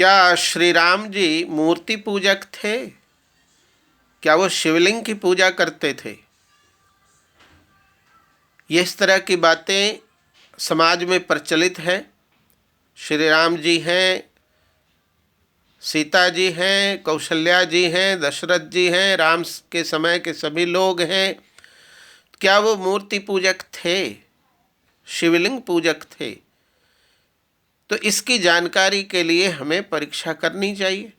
क्या श्री राम जी मूर्ति पूजक थे? क्या वो शिवलिंग की पूजा करते थे? ये इस तरह की बातें समाज में प्रचलित हैं। श्री राम जी हैं, सीता जी हैं, कौशल्या जी हैं, दशरथ जी हैं, राम के समय के सभी लोग हैं। क्या वो मूर्ति पूजक थे, शिवलिंग पूजक थे? तो इसकी जानकारी के लिए हमें परीक्षा करनी चाहिए।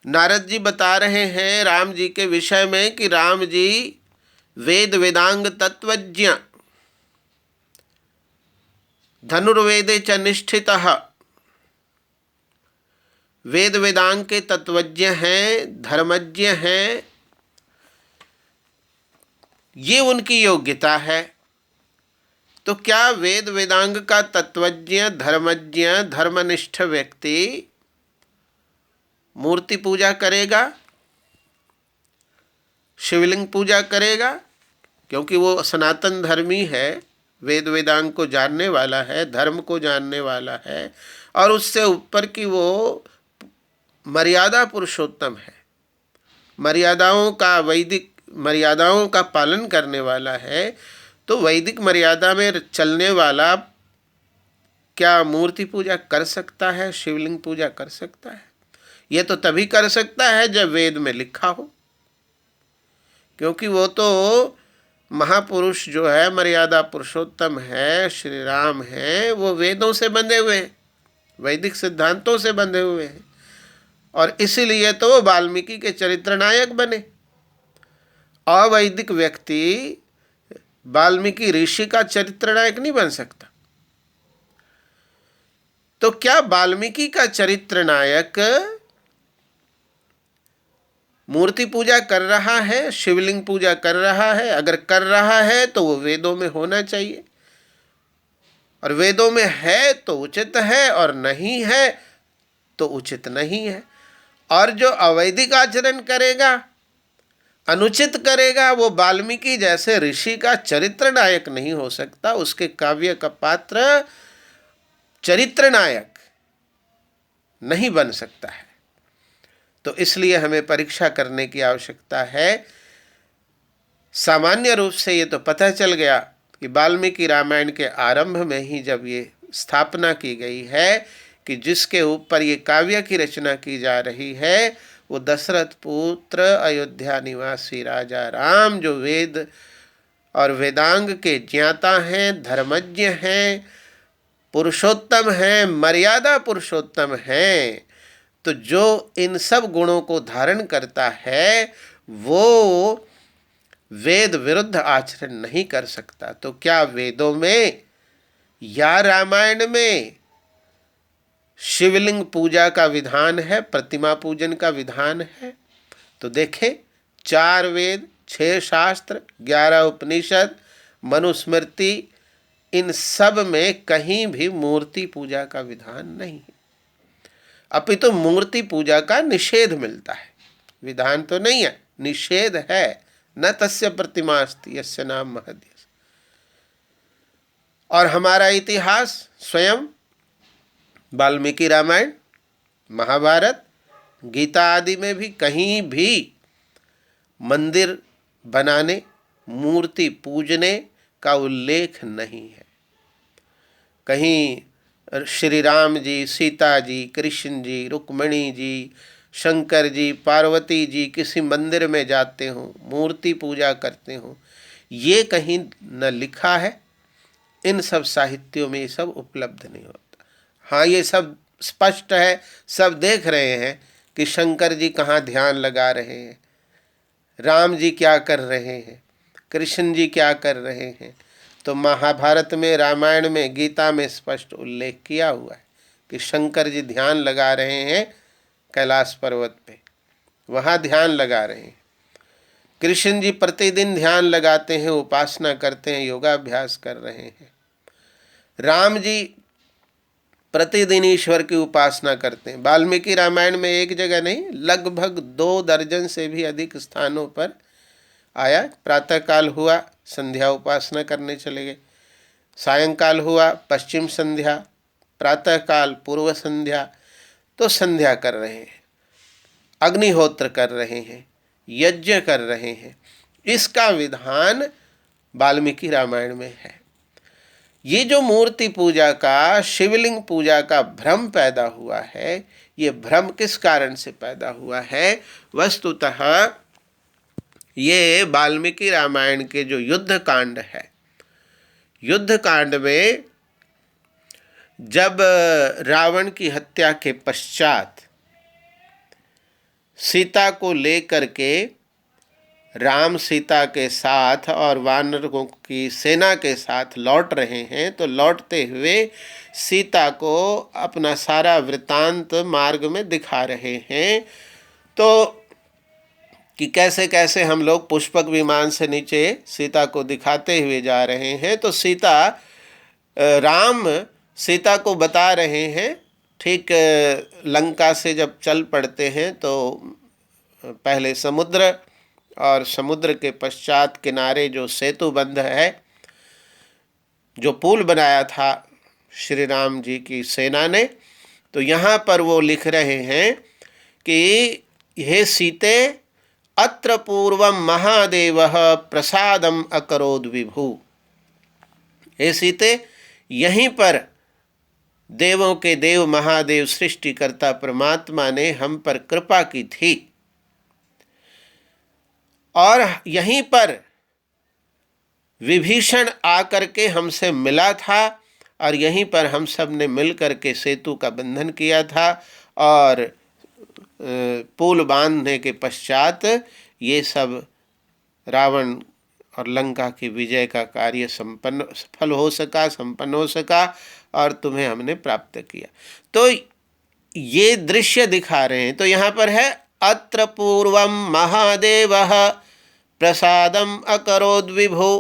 नारद जी बता रहे हैं राम जी के विषय में कि राम जी वेद वेदांग तत्वज्ञ, धनुर्वेदे च निष्ठितः, वेद वेदांग के तत्वज्ञ हैं, धर्मज्ञ हैं। ये उनकी योग्यता है। तो क्या वेद वेदांग का तत्वज्ञ, धर्मज्ञ, धर्मनिष्ठ व्यक्ति मूर्ति पूजा करेगा, शिवलिंग पूजा करेगा? क्योंकि वो सनातन धर्मी है, वेद वेदांग को जानने वाला है, धर्म को जानने वाला है, और उससे ऊपर की वो मर्यादा पुरुषोत्तम है, वैदिक मर्यादाओं का पालन करने वाला है। तो वैदिक मर्यादा में चलने वाला क्या मूर्ति पूजा कर सकता है, शिवलिंग पूजा कर सकता है? ये तो तभी कर सकता है जब वेद में लिखा हो, क्योंकि वो तो महापुरुष जो है, मर्यादा पुरुषोत्तम है, श्री राम है, वो वेदों से बंधे हुए हैं, वैदिक सिद्धांतों से बंधे हुए हैं। और इसीलिए तो वो वाल्मीकि के चरित्र नायक बने। अवैदिक व्यक्ति वाल्मीकि ऋषि का चरित्र नायक नहीं बन सकता। तो क्या वाल्मीकि का चरित्र नायक मूर्ति पूजा कर रहा है, शिवलिंग पूजा कर रहा है? अगर कर रहा है तो वो वेदों में होना चाहिए, और वेदों में है तो उचित है, और नहीं है तो उचित नहीं है। और जो अवैदिक आचरण करेगा, अनुचित करेगा, वो वाल्मीकि जैसे ऋषि का चरित्र नायक नहीं हो सकता। उसके काव्य का पात्र चरित्र नायक नहीं बन सकता है। तो इसलिए हमें परीक्षा करने की आवश्यकता है। सामान्य रूप से ये तो पता चल गया कि वाल्मीकि रामायण के आरंभ में ही जब ये स्थापना की गई है कि जिसके ऊपर ये काव्य की रचना की जा रही है, वो दशरथ पुत्र अयोध्या निवासी राजा राम, जो वेद और वेदांग के ज्ञाता हैं, धर्मज्ञ हैं, पुरुषोत्तम हैं, मर्यादा पुरुषोत्तम हैं। तो जो इन सब गुणों को धारण करता है वो वेद विरुद्ध आचरण नहीं कर सकता। तो क्या वेदों में या रामायण में शिवलिंग पूजा का विधान है, प्रतिमा पूजन का विधान है? तो देखें, 4 वेद, 6 शास्त्र, 11 उपनिषद, मनुस्मृति, इन सब में कहीं भी मूर्ति पूजा का विधान नहीं है। अपितु मूर्ति पूजा का निषेध मिलता है, विधान तो नहीं है, निषेध है। न तस्य प्रतिमा अस्ति यस्य नाम महद्यस्। और हमारा इतिहास स्वयं वाल्मीकि रामायण, महाभारत, गीता आदि में भी कहीं भी मंदिर बनाने, मूर्ति पूजने का उल्लेख नहीं है। कहीं श्री राम जी, सीता जी, कृष्ण जी, रुक्मिणी जी, शंकर जी, पार्वती जी किसी मंदिर में जाते हों, मूर्ति पूजा करते हों, ये कहीं न लिखा है। इन सब साहित्यों में ये सब उपलब्ध नहीं होता। हाँ, ये सब स्पष्ट है, सब देख रहे हैं कि शंकर जी कहाँ ध्यान लगा रहे हैं, राम जी क्या कर रहे हैं, कृष्ण जी क्या कर रहे हैं। तो महाभारत में, रामायण में, गीता में स्पष्ट उल्लेख किया हुआ है कि शंकर जी ध्यान लगा रहे हैं कैलाश पर्वत पे, वहाँ ध्यान लगा रहे हैं। कृष्ण जी प्रतिदिन ध्यान लगाते हैं, उपासना करते हैं, योगाभ्यास कर रहे हैं। राम जी प्रतिदिन ईश्वर की उपासना करते हैं। वाल्मीकि रामायण में एक जगह नहीं, लगभग 2 दर्जन से भी अधिक स्थानों पर आया। प्रातःकाल हुआ, संध्या उपासना करने चले गए, सायंकाल हुआ, पश्चिम संध्या, प्रातःकाल पूर्व संध्या, तो संध्या कर रहे हैं, अग्निहोत्र कर रहे हैं, यज्ञ कर रहे हैं। इसका विधान वाल्मीकि रामायण में है। ये जो मूर्ति पूजा का, शिवलिंग पूजा का भ्रम पैदा हुआ है, ये भ्रम किस कारण से पैदा हुआ है? वस्तुतः ये वाल्मीकि रामायण के जो युद्ध कांड है, युद्ध कांड में जब रावण की हत्या के पश्चात सीता को लेकर के राम सीता के साथ और वानरों की सेना के साथ लौट रहे हैं, तो लौटते हुए सीता को अपना सारा वृत्तांत मार्ग में दिखा रहे हैं। तो कि कैसे कैसे हम लोग पुष्पक विमान से नीचे सीता को दिखाते हुए जा रहे हैं। तो राम सीता को बता रहे हैं, ठीक लंका से जब चल पड़ते हैं तो पहले समुद्र और समुद्र के पश्चात किनारे जो सेतु बंध है, जो पुल बनाया था श्री राम जी की सेना ने, तो यहाँ पर वो लिख रहे हैं कि हे सीते अत्र पूर्वम महादेव प्रसादम अकरोद विभु। हे सीते, यहीं पर देवों के देव महादेव सृष्टिकर्ता परमात्मा ने हम पर कृपा की थी, और यहीं पर विभीषण आकर के हमसे मिला था, और यहीं पर हम सब ने मिल कर के सेतु का बंधन किया था, और पुल बांधने के पश्चात ये सब रावण और लंका की विजय का कार्य सफल हो सका, संपन्न हो सका, और तुम्हें हमने प्राप्त किया। तो ये दृश्य दिखा रहे हैं। तो यहाँ पर है अत्र पूर्वम महादेवः प्रसादम अकरोद विभु,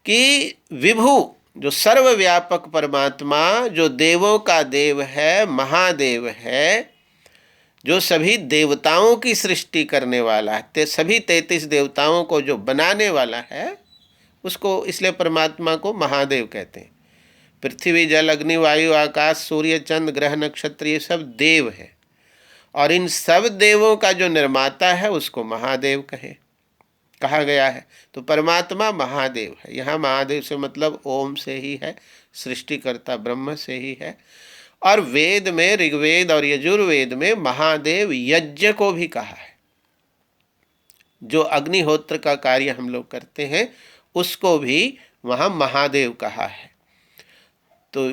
कि विभु जो सर्वव्यापक परमात्मा, जो देवों का देव है, महादेव है, जो सभी देवताओं की सृष्टि करने वाला है, सभी 33 देवताओं को जो बनाने वाला है, उसको इसलिए परमात्मा को महादेव कहते हैं। पृथ्वी जल अग्नि वायु आकाश सूर्य चंद्र ग्रह नक्षत्र ये सब देव है, और इन सब देवों का जो निर्माता है उसको महादेव कहा गया है। तो परमात्मा महादेव है। यहाँ महादेव से मतलब ओम से ही है, सृष्टिकर्ता ब्रह्म से ही है। और वेद में, ऋग्वेद और यजुर्वेद में महादेव यज्ञ को भी कहा है। जो अग्निहोत्र का कार्य हम लोग करते हैं उसको भी वहाँ महादेव कहा है। तो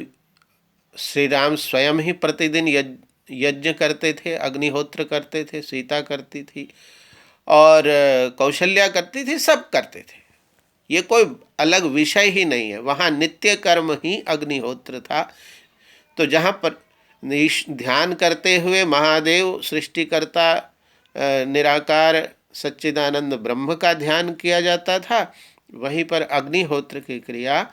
श्री राम स्वयं ही प्रतिदिन यज्ञ करते थे, अग्निहोत्र करते थे, सीता करती थी और कौशल्या करती थी, सब करते थे। ये कोई अलग विषय ही नहीं है, वहाँ नित्य कर्म ही अग्निहोत्र था। तो जहाँ पर ध्यान करते हुए महादेव सृष्टिकर्ता निराकार सच्चिदानंद ब्रह्म का ध्यान किया जाता था, वहीं पर अग्निहोत्र की क्रिया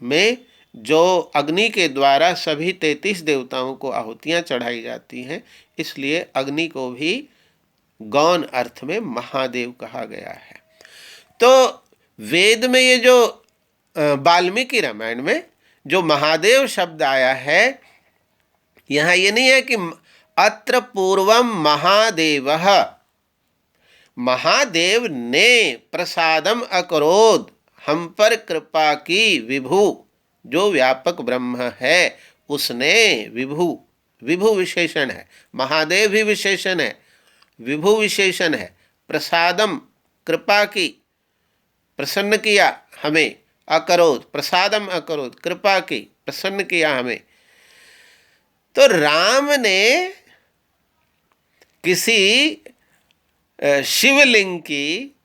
में जो अग्नि के द्वारा सभी 33 देवताओं को आहुतियाँ चढ़ाई जाती हैं, इसलिए अग्नि को भी गौण अर्थ में महादेव कहा गया है। तो वेद में ये जो वाल्मीकि रामायण में जो महादेव शब्द आया है, यहाँ ये नहीं है कि अत्र पूर्वम महादेवः, महादेव ने प्रसादम अकरोद, हम पर कृपा की, विभु जो व्यापक ब्रह्म है उसने, विभु विशेषण है, महादेव भी विशेषण है, विभु विशेषण है। प्रसादम कृपा की, प्रसन्न किया हमें, अकरोद प्रसादम अकरोद कृपा की, प्रसन्न किया हमें। तो राम ने किसी शिवलिंग की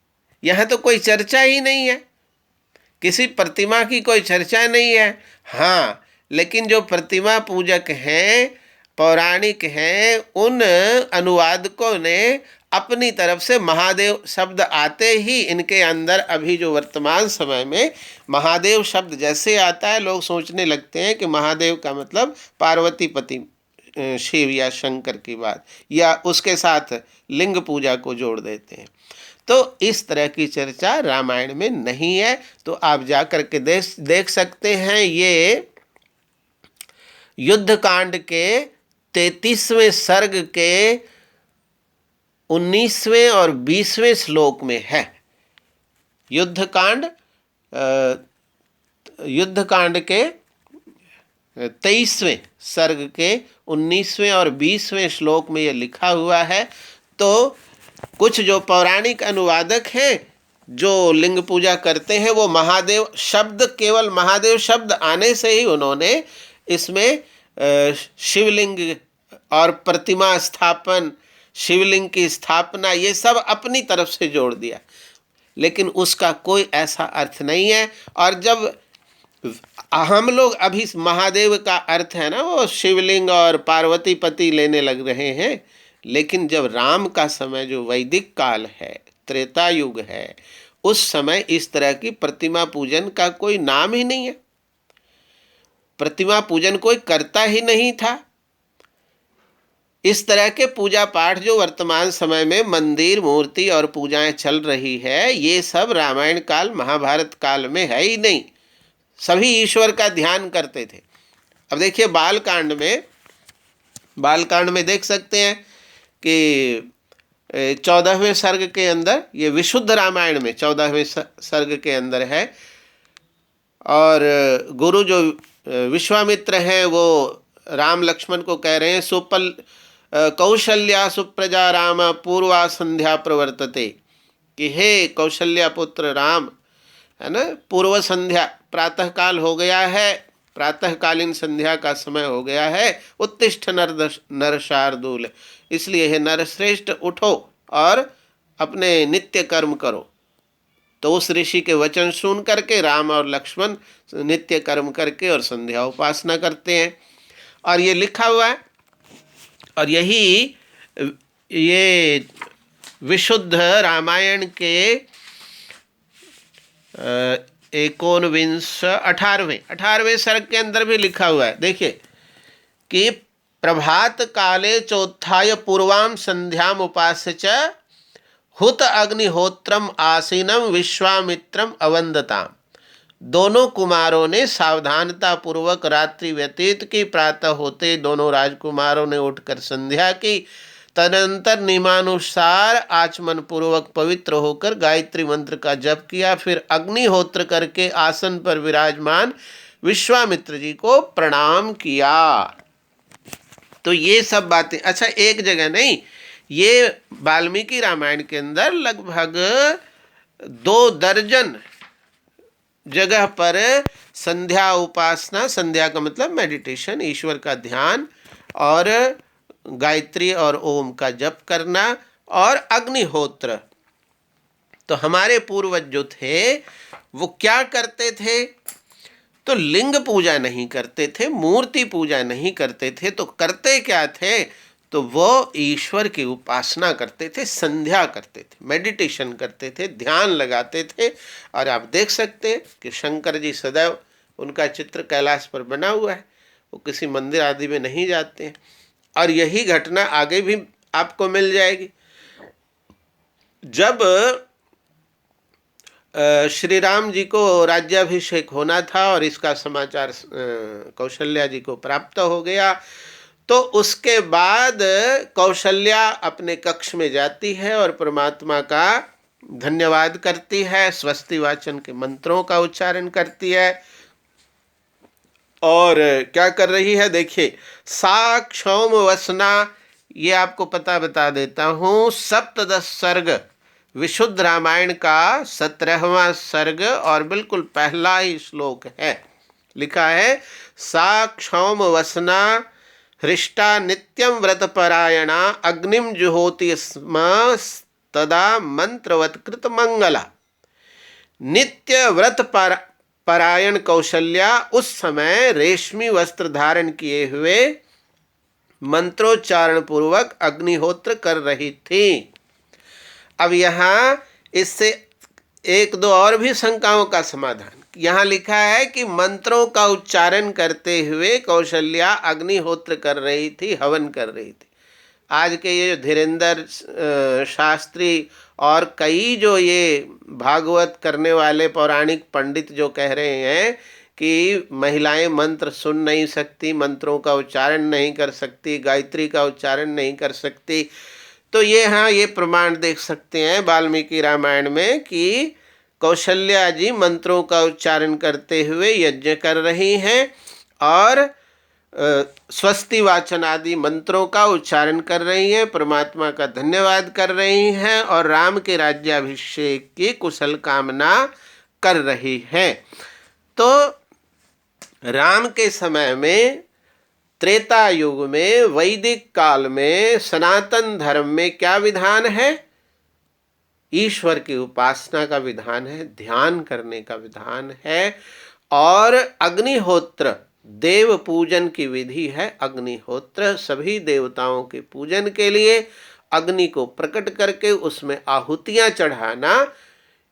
यहाँ तो कोई चर्चा ही नहीं है, किसी प्रतिमा की कोई चर्चा नहीं है। हाँ, लेकिन जो प्रतिमा पूजक हैं, पौराणिक हैं, उन अनुवादकों ने अपनी तरफ से महादेव शब्द आते ही इनके अंदर अभी जो वर्तमान समय में महादेव शब्द जैसे आता है, लोग सोचने लगते हैं कि महादेव का मतलब पार्वती पति शिव या शंकर की बात, या उसके साथ लिंग पूजा को जोड़ देते हैं। तो इस तरह की चर्चा रामायण में नहीं है। तो आप जा कर के देख सकते हैं, ये युद्ध कांड के 33वें सर्ग के 19वें और 20वें श्लोक में है। युद्ध कांड के 23वें सर्ग के 19वें और 20वें श्लोक में ये लिखा हुआ है। तो कुछ जो पौराणिक अनुवादक हैं जो लिंग पूजा करते हैं, वो महादेव शब्द, केवल महादेव शब्द आने से ही उन्होंने इसमें शिवलिंग और प्रतिमा स्थापन, शिवलिंग की स्थापना, ये सब अपनी तरफ से जोड़ दिया, लेकिन उसका कोई ऐसा अर्थ नहीं है। और जब हम लोग अभी महादेव का अर्थ है ना, वो शिवलिंग और पार्वती पति लेने लग रहे हैं, लेकिन जब राम का समय, जो वैदिक काल है, त्रेता युग है, उस समय इस तरह की प्रतिमा पूजन का कोई नाम ही नहीं है। प्रतिमा पूजन कोई करता ही नहीं था। इस तरह के पूजा पाठ जो वर्तमान समय में मंदिर, मूर्ति और पूजाएं चल रही है, ये सब रामायण काल, महाभारत काल में है ही नहीं। सभी ईश्वर का ध्यान करते थे। अब देखिए बालकांड में देख सकते हैं कि 14वें सर्ग के अंदर, ये विशुद्ध रामायण में 14वें सर्ग के अंदर है, और गुरु जो विश्वामित्र हैं वो राम लक्ष्मण को कह रहे हैं, कौशल्या सुप्रजा राम पूर्वा संध्या प्रवर्तते, कि हे कौशल्या पुत्र राम, है ना, पूर्व संध्या, प्रातःकाल हो गया है, प्रातःकालीन संध्या का समय हो गया है, उत्तिष्ठ नर शार्दूल, इसलिए हे नरश्रेष्ठ उठो और अपने नित्य कर्म करो। तो उस ऋषि के वचन सुन करके राम और लक्ष्मण नित्य कर्म करके और संध्या उपासना करते हैं, और ये लिखा हुआ है। और यही ये विशुद्ध रामायण के 18वें सर्ग के अंदर भी लिखा हुआ है। देखिए कि प्रभात काले चोत्थाय पूर्वाम संध्याम उपास्य च हुत अग्निहोत्रम आसीनम विश्वामित्रम अवंदताम। दोनों कुमारों ने सावधानता पूर्वक रात्रि व्यतीत की। प्रातः होते दोनों राजकुमारों ने उठकर संध्या की। तदनंतर नियमानुसार आचमन पूर्वक पवित्र होकर गायत्री मंत्र का जप किया। फिर अग्निहोत्र करके आसन पर विराजमान विश्वामित्र जी को प्रणाम किया। तो ये सब बातें, अच्छा एक जगह नहीं, ये वाल्मीकि रामायण के अंदर लगभग 2 दर्जन जगह पर संध्या उपासना, संध्या का मतलब मेडिटेशन, ईश्वर का ध्यान, और गायत्री और ओम का जप करना, और अग्निहोत्र। तो हमारे पूर्वज जो थे वो क्या करते थे? तो लिंग पूजा नहीं करते थे, मूर्ति पूजा नहीं करते थे, तो करते क्या थे? तो वो ईश्वर की उपासना करते थे, संध्या करते थे, मेडिटेशन करते थे, ध्यान लगाते थे। और आप देख सकते हैं कि शंकर जी सदैव, उनका चित्र कैलाश पर बना हुआ है, वो किसी मंदिर आदि में नहीं जाते हैं। और यही घटना आगे भी आपको मिल जाएगी। जब श्री राम जी को राज्याभिषेक होना था और इसका समाचार कौशल्या जी को प्राप्त हो गया, तो उसके बाद कौशल्या अपने कक्ष में जाती है और परमात्मा का धन्यवाद करती है, स्वस्ति वाचन के मंत्रों का उच्चारण करती है। और क्या कर रही है? देखिए, सा क्षौम वसना, ये आपको बता देता हूँ, सप्तदश सर्ग, विशुद्ध रामायण का 17वां सर्ग और बिल्कुल पहला ही श्लोक है। लिखा है, सा क्षौम वसना हृष्टा नित्यम व्रतपरायणा अग्निम जुहोति स्म तदा मंत्रवत कृत मंगला। नित्य व्रत परायण कौशल्या उस समय रेशमी वस्त्र धारण किए हुए मंत्रोच्चारण पूर्वक अग्निहोत्र कर रही थी। अब यहाँ इससे 1-2 और भी शंकाओं का समाधान। यहाँ लिखा है कि मंत्रों का उच्चारण करते हुए कौशल्या अग्निहोत्र कर रही थी, हवन कर रही थी। आज के ये धीरेन्द्र शास्त्री और कई जो ये भागवत करने वाले पौराणिक पंडित जो कह रहे हैं कि महिलाएं मंत्र सुन नहीं सकती, मंत्रों का उच्चारण नहीं कर सकती, गायत्री का उच्चारण नहीं कर सकती। तो ये हाँ, ये प्रमाण देख सकते हैं वाल्मीकि रामायण में कि कौशल्या जी मंत्रों का उच्चारण करते हुए यज्ञ कर रही हैं और स्वस्ति वाचन आदि मंत्रों का उच्चारण कर रही हैं, परमात्मा का धन्यवाद कर रही हैं और राम के राज्याभिषेक की कुशल कामना कर रही हैं। तो राम के समय में, त्रेता युग में, वैदिक काल में सनातन धर्म में क्या विधान है? ईश्वर की उपासना का विधान है, ध्यान करने का विधान है और अग्निहोत्र देव पूजन की विधि है। अग्निहोत्र सभी देवताओं के पूजन के लिए अग्नि को प्रकट करके उसमें आहुतियां चढ़ाना,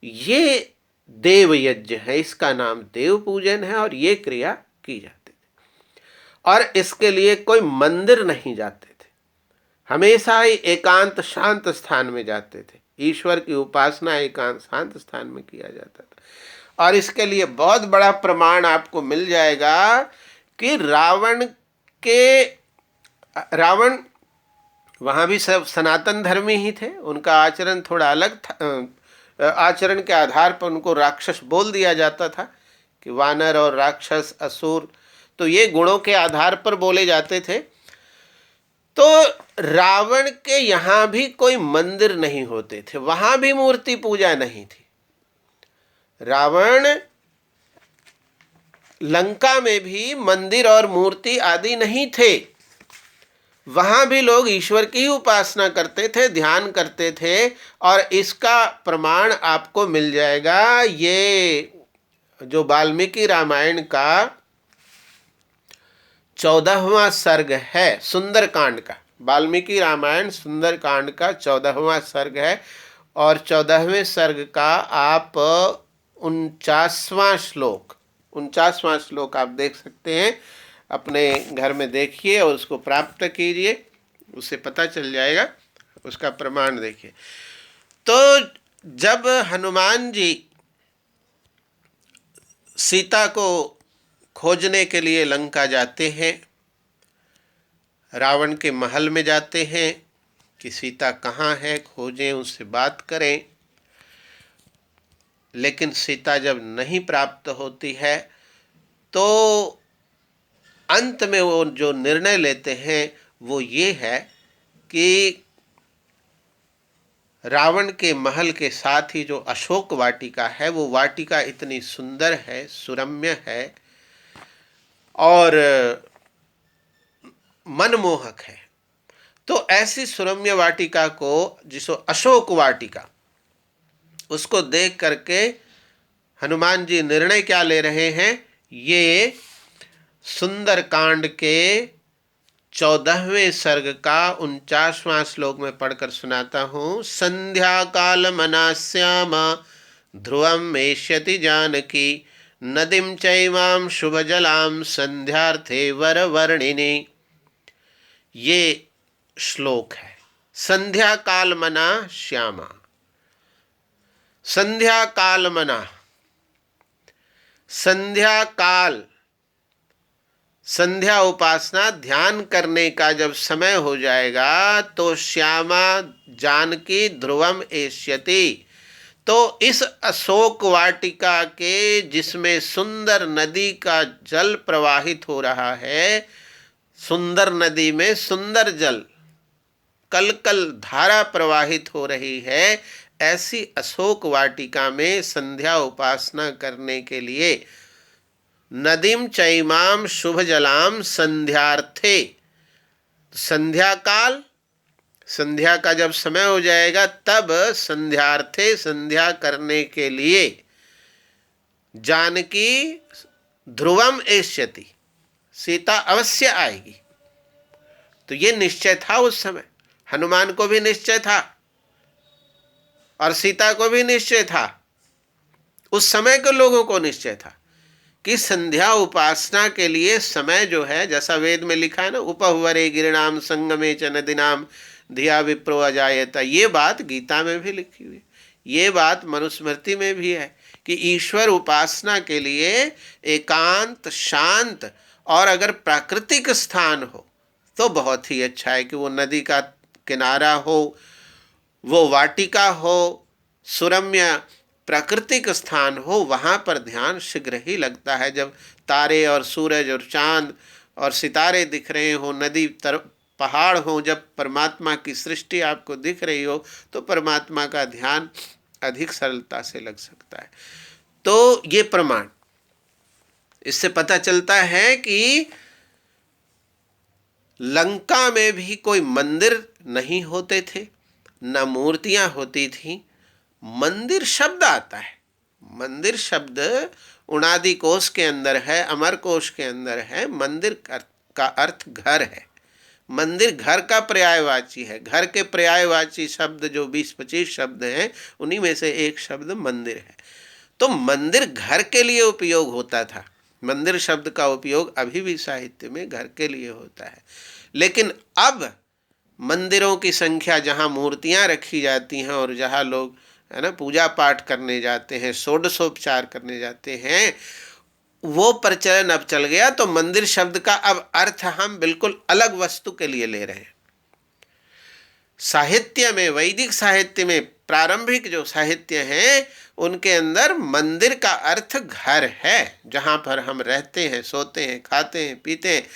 ये देव यज्ञ है, इसका नाम देव पूजन है और ये क्रिया की जाती थी। और इसके लिए कोई मंदिर नहीं जाते थे, हमेशा ही एकांत शांत स्थान में जाते थे। ईश्वर की उपासना एकांत शांत स्थान में किया जाता था। और इसके लिए बहुत बड़ा प्रमाण आपको मिल जाएगा कि रावण वहाँ भी सब सनातन धर्मी ही थे, उनका आचरण थोड़ा अलग था। आचरण के आधार पर उनको राक्षस बोल दिया जाता था कि वानर और राक्षस, असुर, तो ये गुणों के आधार पर बोले जाते थे। तो रावण के यहाँ भी कोई मंदिर नहीं होते थे, वहाँ भी मूर्ति पूजा नहीं थी। रावण लंका में भी मंदिर और मूर्ति आदि नहीं थे, वहाँ भी लोग ईश्वर की उपासना करते थे, ध्यान करते थे। और इसका प्रमाण आपको मिल जाएगा, ये जो वाल्मीकि रामायण का 14वां सर्ग है सुंदरकांड का। वाल्मीकि रामायण सुंदरकांड का 14वां सर्ग है और 14वें सर्ग का आप 49वां श्लोक आप देख सकते हैं। अपने घर में देखिए और उसको प्राप्त कीजिए, उससे पता चल जाएगा, उसका प्रमाण देखिए। तो जब हनुमान जी सीता को खोजने के लिए लंका जाते हैं, रावण के महल में जाते हैं कि सीता कहाँ है, खोजें, उससे बात करें। लेकिन सीता जब नहीं प्राप्त होती है तो अंत में वो जो निर्णय लेते हैं वो ये है कि रावण के महल के साथ ही जो अशोक वाटिका है, वो वाटिका इतनी सुंदर है, सुरम्य है और मनमोहक है। तो ऐसी सुरम्य वाटिका को, जिसको अशोक वाटिका, उसको देख करके हनुमान जी निर्णय क्या ले रहे हैं, ये सुंदरकांड के 14वें सर्ग का 49वां श्लोक में पढ़कर सुनाता हूँ। संध्या काल मनास्याम ध्रुवम एष्यति जानकी नदीम चैवां शुभजलां संध्यार्थे वरवर्णिनी। ये श्लोक है। संध्या काल मना श्यामा, संध्या काल मना, संध्या काल, संध्या उपासना ध्यान करने का जब समय हो जाएगा तो श्यामा जानकी ध्रुवम एष्यति, तो इस अशोक वाटिका के जिसमें सुंदर नदी का जल प्रवाहित हो रहा है, सुंदर नदी में सुंदर जल कल कल धारा प्रवाहित हो रही है, ऐसी अशोक वाटिका में संध्या उपासना करने के लिए नदीम चैमाम शुभ जलाम संध्यार्थे, संध्या काल, संध्या का जब समय हो जाएगा तब संध्यार्थे, संध्या करने के लिए जानकी ध्रुवम एष्यति, सीता अवश्य आएगी। तो ये निश्चय था उस समय, हनुमान को भी निश्चय था और सीता को भी निश्चय था, उस समय के लोगों को निश्चय था कि संध्या उपासना के लिए समय जो है, जैसा वेद में लिखा है ना, उपहुवरे गिरिणाम संगमे च नदीनाम धिया विप्रो अजायत, ये बात गीता में भी लिखी हुई है, ये बात मनुस्मृति में भी है कि ईश्वर उपासना के लिए एकांत, शांत और अगर प्राकृतिक स्थान हो तो बहुत ही अच्छा है कि वो नदी का किनारा हो, वो वाटिका हो, सुरम्य प्राकृतिक स्थान हो, वहाँ पर ध्यान शीघ्र ही लगता है। जब तारे और सूरज और चांद और सितारे दिख रहे हो, नदी तरफ पहाड़ हो, जब परमात्मा की सृष्टि आपको दिख रही हो, तो परमात्मा का ध्यान अधिक सरलता से लग सकता है। तो ये प्रमाण, इससे पता चलता है कि लंका में भी कोई मंदिर नहीं होते थे, न मूर्तियां होती थी। मंदिर शब्द आता है, मंदिर शब्द उणादि कोश के अंदर है, अमर कोश के अंदर है। मंदिर का अर्थ घर है। मंदिर घर का पर्यायवाची है। घर के पर्यायवाची शब्द जो 20-25 शब्द हैं, उन्हीं में से एक शब्द मंदिर है। तो मंदिर घर के लिए उपयोग होता था। मंदिर शब्द का उपयोग अभी भी साहित्य में घर के लिए होता है। लेकिन अब मंदिरों की संख्या, जहाँ मूर्तियाँ रखी जाती हैं और जहाँ लोग है ना पूजा पाठ करने जाते हैं, षोडशोपचार करने जाते हैं, वो प्रचलन अब चल गया। तो मंदिर शब्द का अब अर्थ हम बिल्कुल अलग वस्तु के लिए ले रहे हैं। साहित्य में, वैदिक साहित्य में, प्रारंभिक जो साहित्य हैं, उनके अंदर मंदिर का अर्थ घर है, जहाँ पर हम रहते हैं, सोते हैं, खाते हैं, पीते हैं,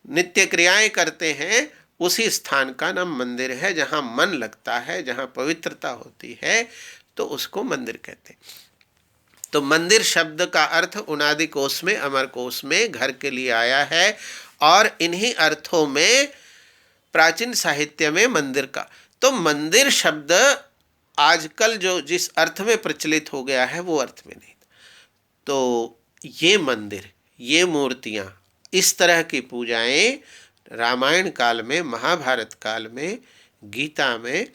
नित्य क्रियाएं करते हैं। उसी स्थान का नाम मंदिर है। जहाँ मन लगता है, जहाँ पवित्रता होती है, तो उसको मंदिर कहते हैं। तो मंदिर शब्द का अर्थ उनादि कोश में, अमर कोश में घर के लिए आया है। और इन्हीं अर्थों में प्राचीन साहित्य में मंदिर का, तो मंदिर शब्द आजकल जो जिस अर्थ में प्रचलित हो गया है, वो अर्थ में नहीं। तो ये मंदिर, ये मूर्तियाँ, इस तरह की पूजाएं रामायण काल में, महाभारत काल में, गीता में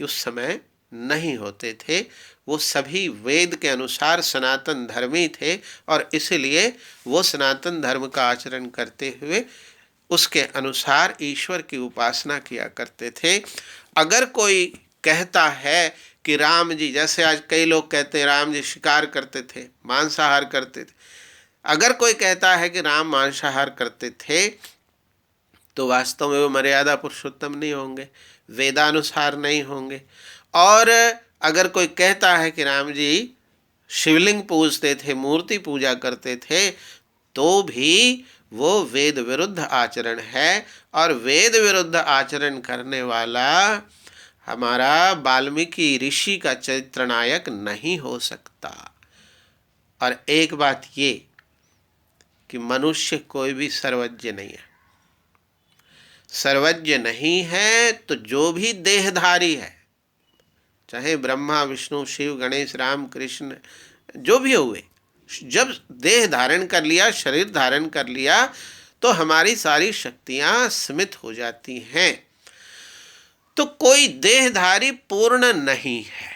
उस समय नहीं होते थे। वो सभी वेद के अनुसार सनातन धर्मी थे और इसलिए वो सनातन धर्म का आचरण करते हुए उसके अनुसार ईश्वर की उपासना किया करते थे। अगर कोई कहता है कि राम जी, जैसे आज कई लोग कहते हैं राम जी शिकार करते थे, मांसाहार करते थे, अगर कोई कहता है कि राम मांसाहार करते थे, तो वास्तव में वो मर्यादा पुरुषोत्तम नहीं होंगे, वेदानुसार नहीं होंगे। और अगर कोई कहता है कि राम जी शिवलिंग पूजते थे, मूर्ति पूजा करते थे, तो भी वो वेद विरुद्ध आचरण है। और वेद विरुद्ध आचरण करने वाला हमारा वाल्मीकि ऋषि का चरित्र नायक नहीं हो सकता। और एक बात ये कि मनुष्य कोई भी सर्वज्ञ नहीं है। सर्वज्ञ नहीं है तो जो भी देहधारी है, चाहे ब्रह्मा, विष्णु, शिव, गणेश, राम, कृष्ण, जो भी हुए, जब देह धारण कर लिया, शरीर धारण कर लिया, तो हमारी सारी शक्तियां सीमित हो जाती हैं। तो कोई देहधारी पूर्ण नहीं है।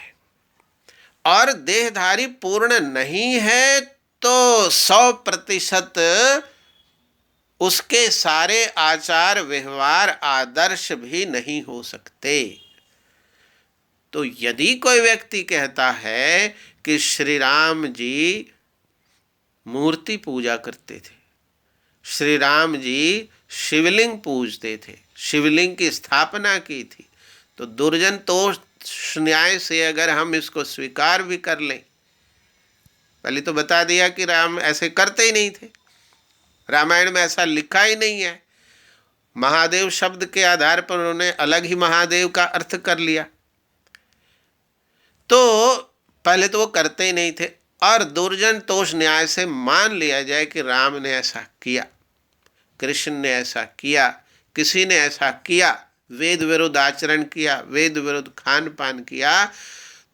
और देहधारी पूर्ण नहीं है तो 100% उसके सारे आचार व्यवहार आदर्श भी नहीं हो सकते। तो यदि कोई व्यक्ति कहता है कि श्री राम जी मूर्ति पूजा करते थे, श्री राम जी शिवलिंग पूजते थे, शिवलिंग की स्थापना की थी, तो दुर्जन तोष न्याय से अगर हम इसको स्वीकार भी कर लें, पहले तो बता दिया कि राम ऐसे करते ही नहीं थे, रामायण में ऐसा लिखा ही नहीं है। महादेव शब्द के आधार पर उन्होंने अलग ही महादेव का अर्थ कर लिया। तो पहले तो वो करते ही नहीं थे। और दुर्जन तोष न्याय से मान लिया जाए कि राम ने ऐसा किया, कृष्ण ने ऐसा किया, किसी ने ऐसा किया, वेद विरुद्ध आचरण किया, वेद विरुद्ध खान पान किया,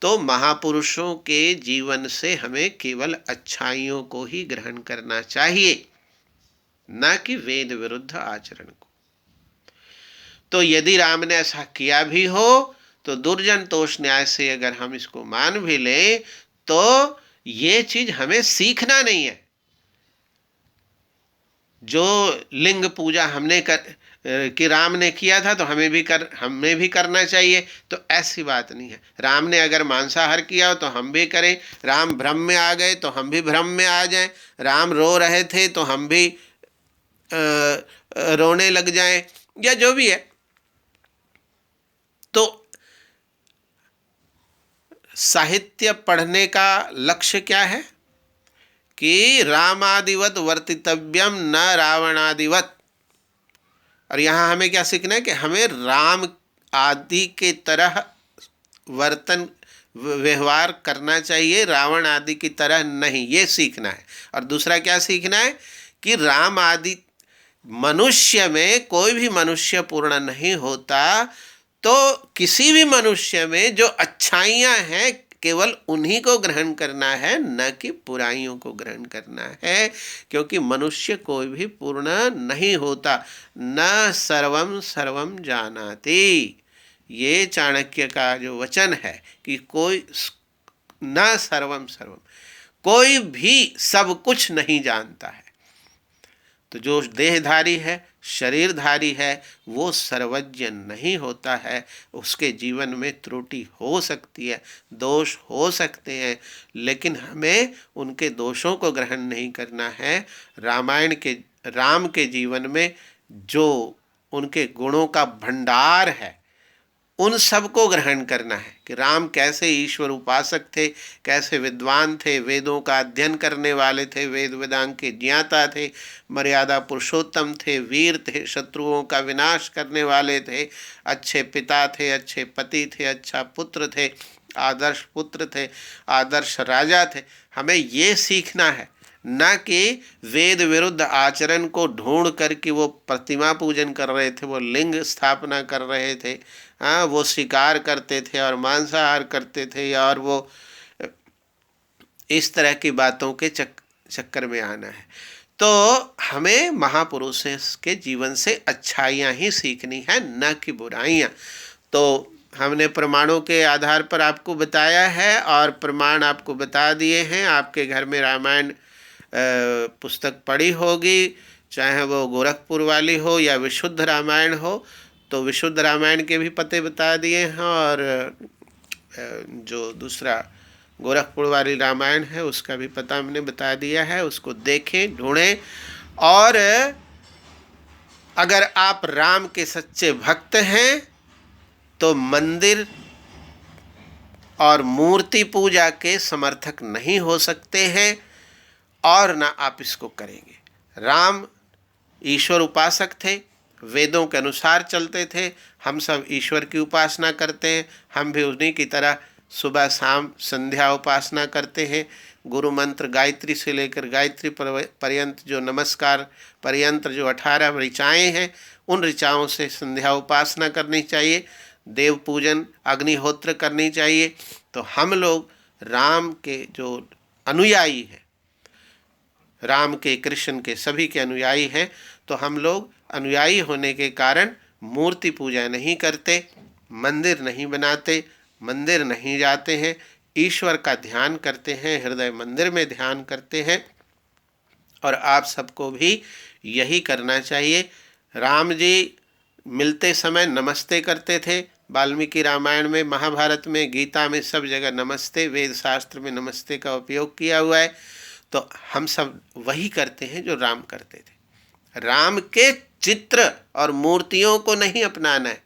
तो महापुरुषों के जीवन से हमें केवल अच्छाइयों को ही ग्रहण करना चाहिए, न कि वेद विरुद्ध आचरण को। तो यदि राम ने ऐसा किया भी हो, तो दुर्जन तोष न्याय से अगर हम इसको मान भी लें, तो ये चीज हमें सीखना नहीं है। जो लिंग पूजा हमने कि राम ने किया था तो हमें भी करना चाहिए, तो ऐसी बात नहीं है। राम ने अगर मांसाहार किया हो तो हम भी करें, राम भ्रम में आ गए तो हम भी भ्रम में आ जाएं, राम रो रहे थे तो हम भी रोने लग जाएं, या जो भी है। तो साहित्य पढ़ने का लक्ष्य क्या है कि रामादिवत वर्तितव्यम न रावणादिवत। और यहाँ हमें क्या सीखना है कि हमें राम आदि के तरह वर्तन व्यवहार करना चाहिए, रावण आदि की तरह नहीं, ये सीखना है। और दूसरा क्या सीखना है कि राम आदि मनुष्य में कोई भी मनुष्य पूर्ण नहीं होता, तो किसी भी मनुष्य में जो अच्छाइयाँ हैं केवल उन्हीं को ग्रहण करना है, न कि बुराइयों को ग्रहण करना है, क्योंकि मनुष्य कोई भी पूर्ण नहीं होता। न सर्वम सर्वम जानाति, ये चाणक्य का जो वचन है कि कोई न सर्वम सर्वम, कोई भी सब कुछ नहीं जानता है। तो जो देहधारी है, शरीरधारी है, वो सर्वज्ञ नहीं होता है। उसके जीवन में त्रुटि हो सकती है, दोष हो सकते हैं, लेकिन हमें उनके दोषों को ग्रहण नहीं करना है। राम के जीवन में जो उनके गुणों का भंडार है, उन सब को ग्रहण करना है कि राम कैसे ईश्वर उपासक थे, कैसे विद्वान थे, वेदों का अध्ययन करने वाले थे, वेद वेदांग के ज्ञाता थे, मर्यादा पुरुषोत्तम थे, वीर थे, शत्रुओं का विनाश करने वाले थे, अच्छे पिता थे, अच्छे पति थे, अच्छा पुत्र थे, आदर्श पुत्र थे, आदर्श राजा थे। हमें ये सीखना है, न कि वेद विरुद्ध आचरण को ढूंढ कर कि वो प्रतिमा पूजन कर रहे थे, वो लिंग स्थापना कर रहे थे, हाँ, वो शिकार करते थे और मांसाहार करते थे, और वो इस तरह की बातों के चक्कर में आना है। तो हमें महापुरुषों के जीवन से अच्छाइयाँ ही सीखनी है, न कि बुराइयाँ। तो हमने प्रमाणों के आधार पर आपको बताया है, और प्रमाण आपको बता दिए हैं। आपके घर में रामायण पुस्तक पढ़ी होगी, चाहे वो गोरखपुर वाली हो या विशुद्ध रामायण हो, तो विशुद्ध रामायण के भी पते बता दिए हैं, और जो दूसरा गोरखपुर वाली रामायण है उसका भी पता हमने बता दिया है। उसको देखें, ढूंढें, और अगर आप राम के सच्चे भक्त हैं तो मंदिर और मूर्ति पूजा के समर्थक नहीं हो सकते हैं, और ना आप इसको करेंगे। राम ईश्वर उपासक थे, वेदों के अनुसार चलते थे। हम सब ईश्वर की उपासना करते हैं, हम भी उन्हीं की तरह सुबह शाम संध्या उपासना करते हैं। गुरु मंत्र गायत्री से लेकर गायत्री पर्यंत जो नमस्कार पर्यंत जो 18 ऋचाएँ हैं, उन ऋचाओं से संध्या उपासना करनी चाहिए, देव पूजन अग्निहोत्र करनी चाहिए। तो हम लोग राम के जो अनुयायी हैं, राम के, कृष्ण के, सभी के अनुयायी हैं, तो हम लोग अनुयायी होने के कारण मूर्ति पूजा नहीं करते, मंदिर नहीं बनाते, मंदिर नहीं जाते हैं, ईश्वर का ध्यान करते हैं, हृदय मंदिर में ध्यान करते हैं। और आप सबको भी यही करना चाहिए। राम जी मिलते समय नमस्ते करते थे। वाल्मीकि रामायण में, महाभारत में, गीता में, सब जगह नमस्ते, वेद शास्त्र में नमस्ते का उपयोग किया हुआ है। तो हम सब वही करते हैं जो राम करते थे। राम के चित्र और मूर्तियों को नहीं अपनाना है,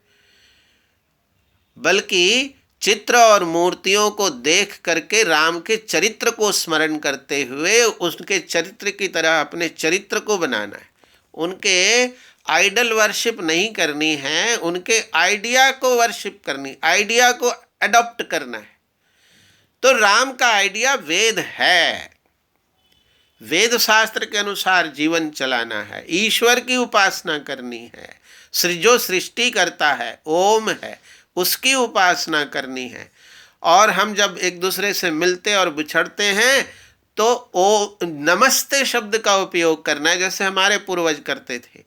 बल्कि चित्र और मूर्तियों को देख करके राम के चरित्र को स्मरण करते हुए उसके चरित्र की तरह अपने चरित्र को बनाना है। उनके आइडल वर्शिप नहीं करनी है, उनके आइडिया को वर्शिप करनी, आइडिया को अडॉप्ट करना है। तो राम का आइडिया वेद है, वेद शास्त्र के अनुसार जीवन चलाना है, ईश्वर की उपासना करनी है, जो सृष्टि करता है, ओम है, उसकी उपासना करनी है। और हम जब एक दूसरे से मिलते और बिछड़ते हैं तो ओ नमस्ते शब्द का उपयोग करना है, जैसे हमारे पूर्वज करते थे।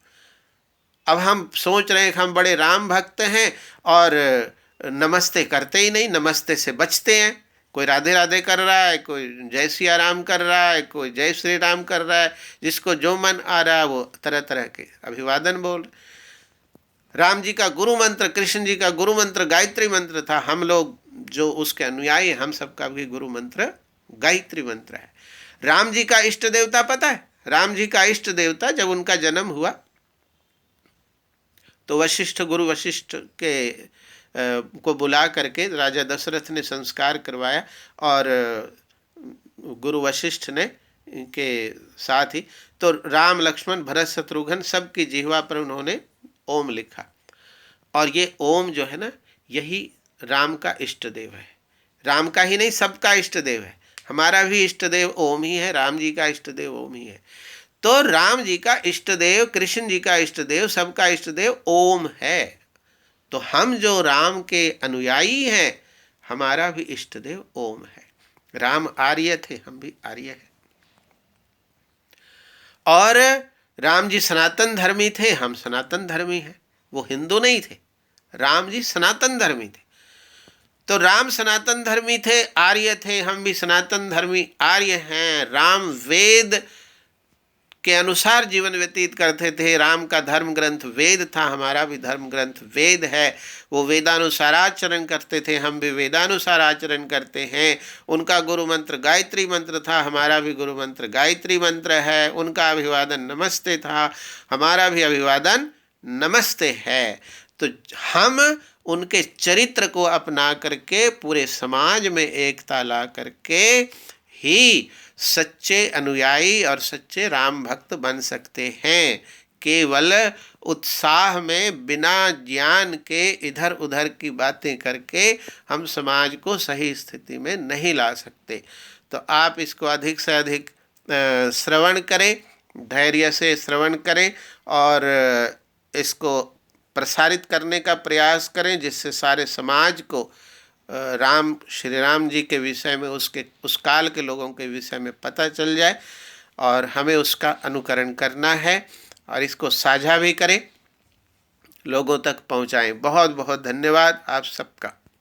अब हम सोच रहे हैं कि हम बड़े राम भक्त हैं और नमस्ते करते ही नहीं, नमस्ते से बचते हैं। कोई राधे राधे कर रहा है, कोई जय सिया राम कर रहा है, कोई जय श्री राम कर रहा है, जिसको जो मन आ रहा है वो तरह तरह के अभिवादन बोल। राम जी का गुरु मंत्र, कृष्ण जी का गुरु मंत्र गायत्री मंत्र था। हम लोग जो उसके अनुयायी, हम सबका भी गुरु मंत्र गायत्री मंत्र है। राम जी का इष्ट देवता पता है? राम जी का इष्ट देवता जब उनका जन्म हुआ तो वशिष्ठ, गुरु वशिष्ठ के को बुला करके राजा दशरथ ने संस्कार करवाया, और गुरु वशिष्ठ ने के साथ ही तो राम लक्ष्मण भरत शत्रुघ्न सबकी जिह्वा पर उन्होंने ओम लिखा। और ये ओम जो है ना, यही राम का इष्ट देव है। राम का ही नहीं, सबका इष्ट देव है। हमारा भी इष्ट देव ओम ही है, राम जी का इष्ट देव ओम ही है। तो राम जी का इष्ट देव, कृष्ण जी का इष्ट देव, सबका इष्ट देव ओम है। तो हम जो राम के अनुयायी हैं, हमारा भी इष्ट देव ओम है। राम आर्य थे, हम भी आर्य हैं। और राम जी सनातन धर्मी थे, हम सनातन धर्मी हैं। वो हिंदू नहीं थे, राम जी सनातन धर्मी थे। तो राम सनातन धर्मी थे, आर्य थे, हम भी सनातन धर्मी आर्य हैं। राम वेद के अनुसार जीवन व्यतीत करते थे। राम का धर्म ग्रंथ वेद था, हमारा भी धर्म ग्रंथ वेद है। वो वेदानुसार आचरण करते थे, हम भी वेदानुसार आचरण करते हैं। उनका गुरु मंत्र गायत्री मंत्र था, हमारा भी गुरु मंत्र गायत्री मंत्र है। उनका अभिवादन नमस्ते था, हमारा भी अभिवादन नमस्ते है। तो हम उनके चरित्र को अपना करके पूरे समाज में एकता ला करके ही सच्चे अनुयायी और सच्चे राम भक्त बन सकते हैं। केवल उत्साह में बिना ज्ञान के इधर उधर की बातें करके हम समाज को सही स्थिति में नहीं ला सकते। तो आप इसको अधिक से अधिक श्रवण करें, धैर्य से श्रवण करें और इसको प्रसारित करने का प्रयास करें, जिससे सारे समाज को राम, श्री राम जी के विषय में, उस काल के लोगों के विषय में पता चल जाए और हमें उसका अनुकरण करना है। और इसको साझा भी करें, लोगों तक पहुंचाएं। बहुत बहुत धन्यवाद आप सबका।